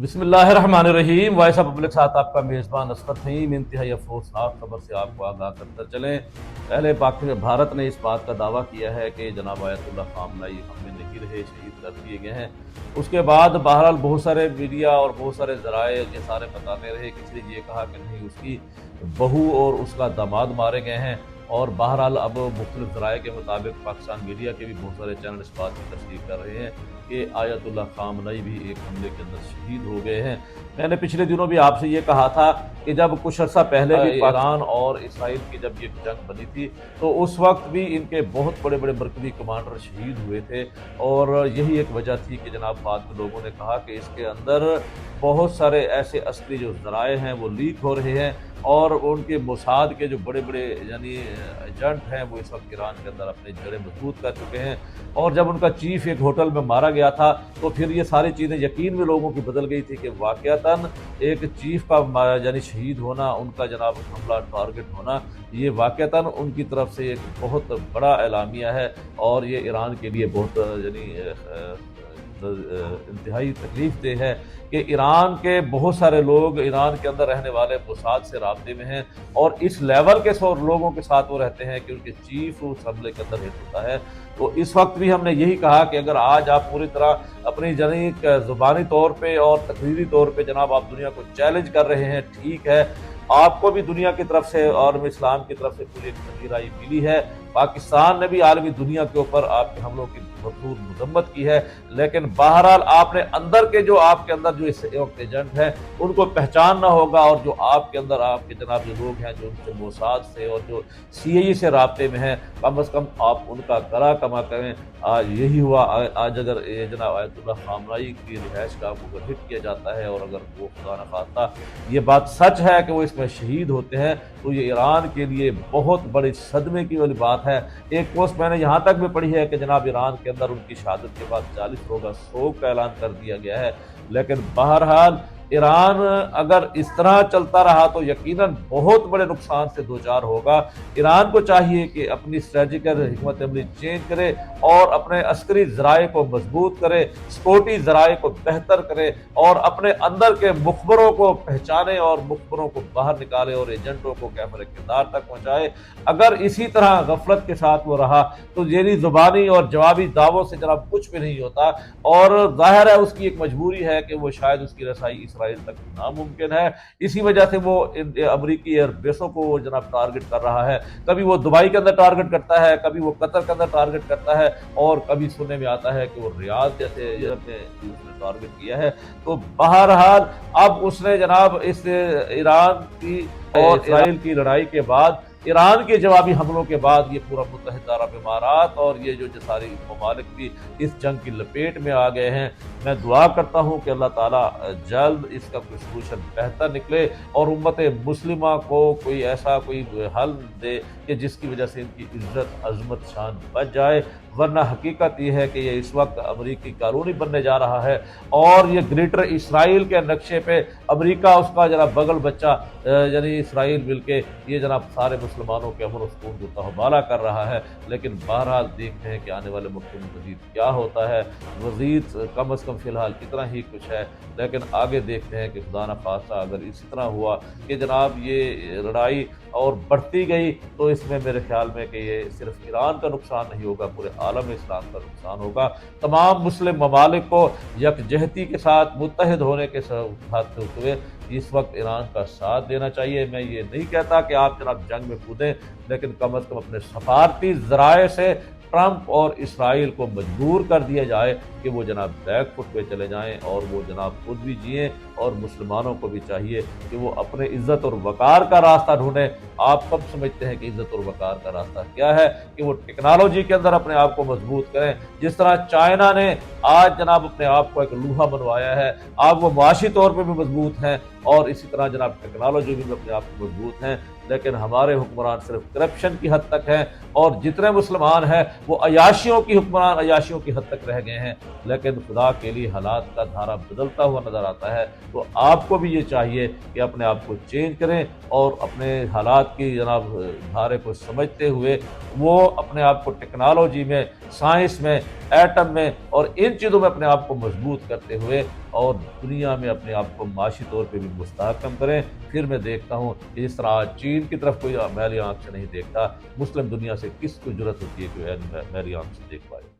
बिस्मिल्लाहिर्रहमानिर्रहीम। Voice of public साथ आपका मेज़बान असफर फहीम। इंतहाई अफसोसनाक खबर से आपको आगाह करते चलें। पहले भारत ने इस बात का दावा किया है कि जनाब आयतुल्लाह खामनेई हमें नहीं रहे, शहीद कर दिए गए हैं। उसके बाद बहरहाल बहुत सारे मीडिया और बहुत सारे ज़राए ये सारे बताते रहे, किसी ने ये कहा कि नहीं उसकी बहू और उसका दामाद मारे गए हैं। और बहरहाल अब मुख्तलिफ ज़राए के मुताबिक पाकिस्तान मीडिया के भी बहुत सारे चैनल इस बात की तस्दीक कर रहे हैं कि आयतुल्लाह खामनेई भी एक हमले के अंदर शहीद हो गए हैं। मैंने पिछले दिनों भी आपसे ये कहा था कि जब कुछ अर्सा पहले भी ईरान और इसराइल की जब ये जंग बनी थी तो उस वक्त भी इनके बहुत बड़े बड़े मरकज़ी कमांडर शहीद हुए थे। और यही एक वजह थी कि जनाब बाद में लोगों ने कहा कि इसके अंदर बहुत सारे ऐसे असली जो ज़राए हैं वो लीक हो रहे हैं और उनके मोसाद के जो बड़े बड़े यानी एजेंट हैं वो इस वक्त ईरान के अंदर अपनी जड़ें मजबूत कर चुके हैं। और जब उनका चीफ एक होटल में मारा गया था तो फिर ये सारी चीज़ें यकीन में लोगों की बदल गई थी कि वाक़यातन एक चीफ का यानी शहीद होना, उनका जनाब हमला टारगेट होना, ये वाक़यातन उनकी तरफ से एक बहुत बड़ा एलामिया है। और ये ईरान के लिए बहुत यानी इंतहाई तकलीफ देह है कि ईरान के बहुत सारे लोग ईरान के अंदर रहने वाले मोसाद से राब्ते में हैं और इस लेवल के लोगों के साथ वो रहते हैं कि उनके चीफ उस हमले के अंदर हिट होता है। तो इस वक्त भी हमने यही कहा कि अगर आज आप पूरी तरह अपनी जनी ज़ुबानी तौर पे और तकरीरी तौर पे जनाब आप दुनिया को चैलेंज कर रहे हैं, ठीक है, आपको भी दुनिया की तरफ से और इस्लाम की तरफ से पूरी एक तंजीराई मिली है। पाकिस्तान ने भी आलमी दुनिया के ऊपर आपके हमलों की भरपूर मजम्मत की है, लेकिन बहरहाल आपने अंदर के जो आपके अंदर जो इस एजेंट हैं उनको पहचानना होगा। और जो आपके अंदर आपके जनाब जो लोग हैं जो उनसे मोसाद से और जो सीआईए से राब्ते में हैं, कम से कम आप उनका गला कमा करें। आज यही हुआ, आज अगर जनाब आयतुल्लाह खामनेई की रिहाइश का अगर हिट किया जाता है और अगर वो खुदा न खास्ता ये बात सच है कि वो इसमें शहीद होते हैं तो ये ईरान के लिए बहुत बड़ी सदमे की वाली बात है। एक पोस्ट मैंने यहाँ तक भी पढ़ी है कि जनाब ईरान के अंदर उनकी शहादत के बाद 40 रोज़ा शोक का ऐलान कर दिया गया है। लेकिन बहरहाल ईरान अगर इस तरह चलता रहा तो यकीनन बहुत बड़े नुकसान से दो चार होगा। ईरान को चाहिए कि अपनी स्ट्रेटजिकल हिकमत अमली चेंज करे और अपने अस्करी ज़राए को मजबूत करे, सिक्योरिटी ज़राए को बेहतर करे और अपने अंदर के मुखबरों को पहचाने और मुखबरों को बाहर निकाले और एजेंटों को कैमरे किरदार तक पहुँचाए। अगर इसी तरह गफलत के साथ वो रहा तो येरी ज़ुबानी और जवाबी दावों से जनाब कुछ भी नहीं होता। और जाहिर है उसकी एक मजबूरी है कि वो शायद उसकी रसाई इसराइल तक नामुमकिन है। इसी वजह से वो अमरीकी एयरबेसों को जनाब टारगेट कर रहा है। कभी वो दुबई के अंदर टारगेट करता है, कभी वो कतर के अंदर टारगेट करता है और कभी सुनने में आता है कि वो रियाद जैसे उसने टारगेट किया है। तो बहरहाल अब उसने जनाब इस ईरान की और इसराइल की लड़ाई के बाद, ईरान के जवाबी हमलों के बाद ये पूरा मुत्तहिदा अरब इमारात और ये जो सारी ममालिक भी इस जंग की लपेट में आ गए हैं। मैं दुआ करता हूँ कि अल्लाह ताला जल्द इसका कोई सलूशन बेहतर निकले और उम्मत मुस्लिमा को कोई ऐसा कोई हल दे कि जिसकी वजह से इनकी इज्जत अजमत शान बच जाए। वरना हकीकत ये है कि ये इस वक्त अमरीकी कानूनी बनने जा रहा है और ये ग्रेटर इसराइल के नक्शे पे अमरीका उसका जनाब बगल बच्चा यानी इसराइल मिलके ये जनाब सारे मुसलमानों के अमन सुकून को तहबाला कर रहा है। लेकिन बहरहाल देखते हैं कि आने वाले वक्त में मज़ीद क्या होता है। मज़ीद कम अज़ कम फ़िलहाल इतना ही कुछ है, लेकिन आगे देखते हैं कि खुदा न खास्ता अगर इसी तरह हुआ कि जनाब ये लड़ाई और बढ़ती गई तो इसमें मेरे ख्याल में कि ये सिर्फ ईरान का नुकसान नहीं होगा, पूरे आलम इस्लाम का नुकसान होगा। तमाम मुस्लिम ममालिक को यकजहती के साथ मुत्तहिद होने के साथ हुए इस वक्त ईरान का साथ देना चाहिए। मैं ये नहीं कहता कि आप जनाब जंग में कूदें, लेकिन कम अज़ कम अपने सफारती ज़राए से ट्रंप और इसराइल को मजबूर कर दिया जाए कि वो जनाब बैक फुट पे चले जाएं और वो जनाब खुद भी जिएं। और मुसलमानों को भी चाहिए कि वो अपने इज़्ज़त और वक़ार का रास्ता ढूंढें। आप कब समझते हैं कि इज़्ज़त और वक़ार का रास्ता क्या है? कि वो टेक्नोलॉजी के अंदर अपने आप को मजबूत करें। जिस तरह चाइना ने आज जनाब अपने आप को एक लूहा बनवाया है, आप वो मुआशी तौर पर भी मजबूत हैं और इसी तरह जनाब टेक्नोलॉजी में भी अपने आप को मजबूत हैं। लेकिन हमारे हुक्मरान सिर्फ करप्शन की हद तक हैं और जितने मुसलमान हैं वो अयाशियों की हुक्मरान अयाशियों की हद तक रह गए हैं। लेकिन खुदा के लिए हालात का धारा बदलता हुआ नजर आता है। तो आपको भी ये चाहिए कि अपने आप को चेंज करें और अपने हालात की जनाब धारे को समझते हुए वो अपने आप को टेक्नोलॉजी में, साइंस में ایٹم میں اور ان چیزوں میں اپنے آپ کو مضبوط کرتے ہوئے اور دنیا میں اپنے آپ کو معاشی طور پہ بھی مستحکم کریں، پھر میں دیکھتا ہوں کہ اس طرح چین کی طرف کوئی میلی آنکھ سے نہیں دیکھتا، مسلم دنیا سے کس کو جرأت ہوتی ہے کہ میلی آنکھ سے دیکھ پائے۔